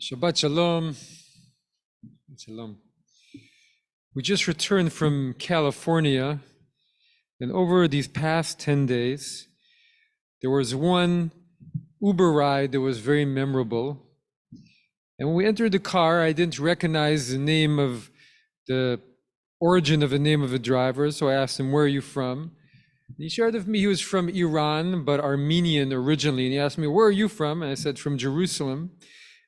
Shabbat Shalom. Shalom. We just returned from California, and over these past 10 days, there was one Uber ride that was very memorable. And when we entered the car, I didn't recognize the origin of the name of the driver, so I asked him, "Where are you from?" And he shared with me he was from Iran, but Armenian originally. And he asked me, "Where are you from?" And I said, "From Jerusalem."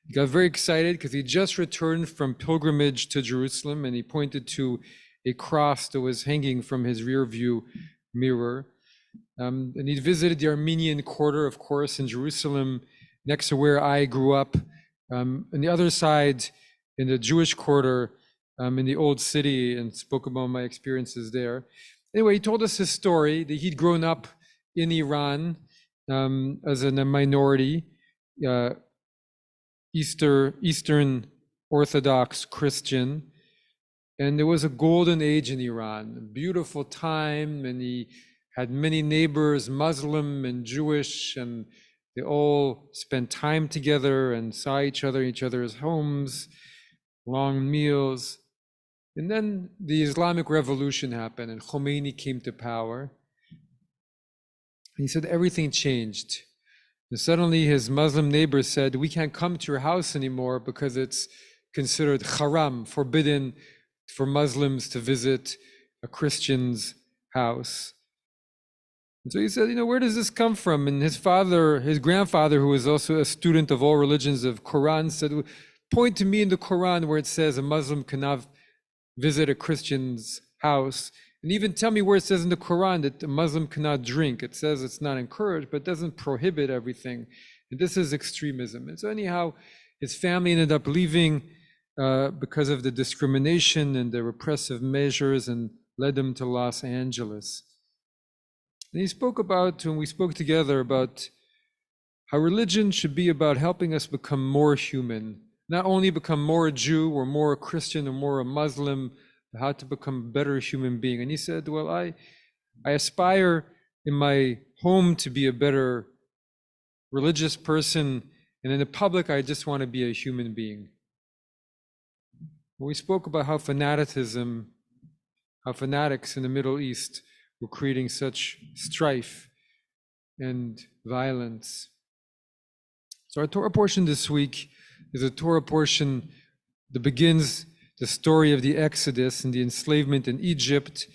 He got very excited because he just returned from pilgrimage to Jerusalem, and he pointed to a cross that was hanging from his rear view mirror. And he visited the Armenian quarter, of course, in Jerusalem, next to where I grew up. On the other side, in the Jewish quarter, in the old city, and spoke about my experiences there. Anyway, he told us his story, that he'd grown up in Iran as a minority, Eastern Orthodox Christian. And there was a golden age in Iran, a beautiful time, and he had many neighbors, Muslim and Jewish, and they all spent time together and saw each other in each other's homes, long meals. And then the Islamic Revolution happened, and Khomeini came to power. He said everything changed. And suddenly his Muslim neighbors said, "We can't come to your house anymore because it's considered haram, forbidden for Muslims to visit a Christian's house." And so he said, where does this come from? And his grandfather, who was also a student of all religions of Quran, said, "Point to me in the Quran where it says a Muslim cannot visit a Christian's house. And even tell me where it says in the Quran that a Muslim cannot drink. It says it's not encouraged, but it doesn't prohibit everything. And this is extremism." And so anyhow, his family ended up leaving because of the discrimination and the repressive measures, and led them to Los Angeles. And he spoke about, when we spoke together, about how religion should be about helping us become more human, not only become more a Jew or more a Christian or more a Muslim, but how to become a better human being. And he said, well, I aspire in my home to be a better religious person, and in the public, I just want to be a human being. We spoke about how fanatics in the Middle East were creating such strife and violence. So our Torah portion this week is a Torah portion that begins the story of the Exodus and the enslavement in Egypt.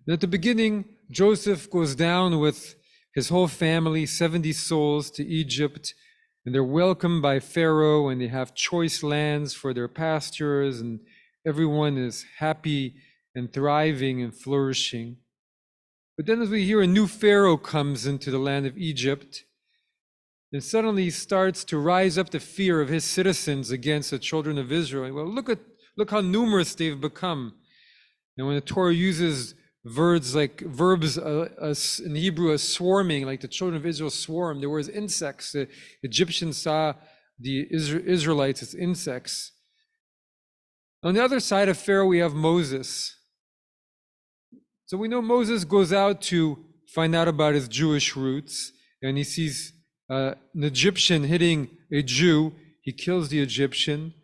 And at the beginning, Joseph goes down with his whole family, 70 souls, to Egypt, and they're welcomed by Pharaoh, and they have choice lands for their pastures, and everyone is happy and thriving and flourishing. But then as we hear, a new Pharaoh comes into the land of Egypt, and suddenly starts to rise up the fear of his citizens against the children of Israel. Well, look how numerous they've become. And when the Torah uses verbs in Hebrew as swarming, like the children of Israel swarmed, there was insects. The Egyptians saw the Israelites as insects. On the other side of Pharaoh, we have Moses. So we know Moses goes out to find out about his Jewish roots, and he sees an Egyptian hitting a Jew. He kills the Egyptian,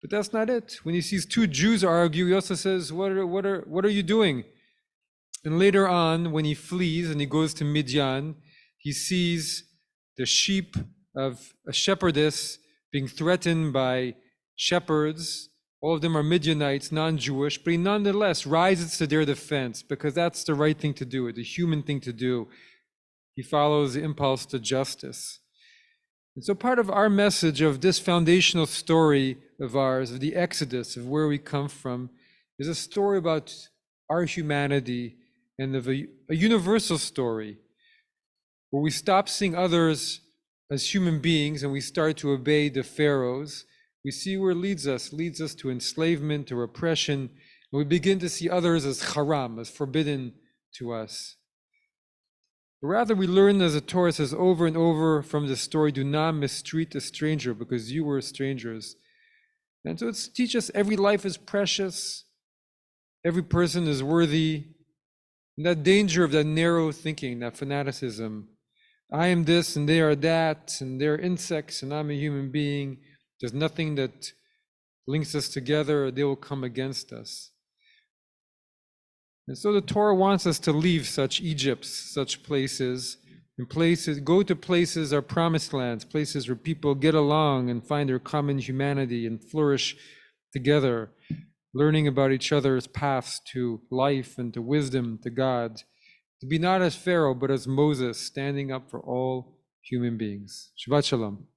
but that's not it. When he sees two Jews argue, he also says, what are you doing? And later on, when he flees and he goes to Midian, he sees the sheep of a shepherdess being threatened by shepherds. All of them are Midianites, non-Jewish, but he nonetheless rises to their defense because that's the right thing to do, the human thing to do. He follows the impulse to justice. And so part of our message of this foundational story of ours, of the Exodus, of where we come from, is a story about our humanity, and of a universal story where we stop seeing others as human beings and we start to obey the pharaohs. We see where it leads us to enslavement, to oppression, and we begin to see others as haram, as forbidden to us. But rather, we learn, as the Torah says over and over from this story, do not mistreat a stranger because you were strangers. And so it's teach us every life is precious, every person is worthy. And that danger of that narrow thinking, that fanaticism. I am this and they are that, and they're insects and I'm a human being. There's nothing that links us together, or they will come against us. And so the Torah wants us to leave such Egypts, such places, and go to places, our promised lands, places where people get along and find their common humanity and flourish together, learning about each other's paths to life and to wisdom, to God. To be not as Pharaoh, but as Moses, standing up for all human beings. Shabbat Shalom.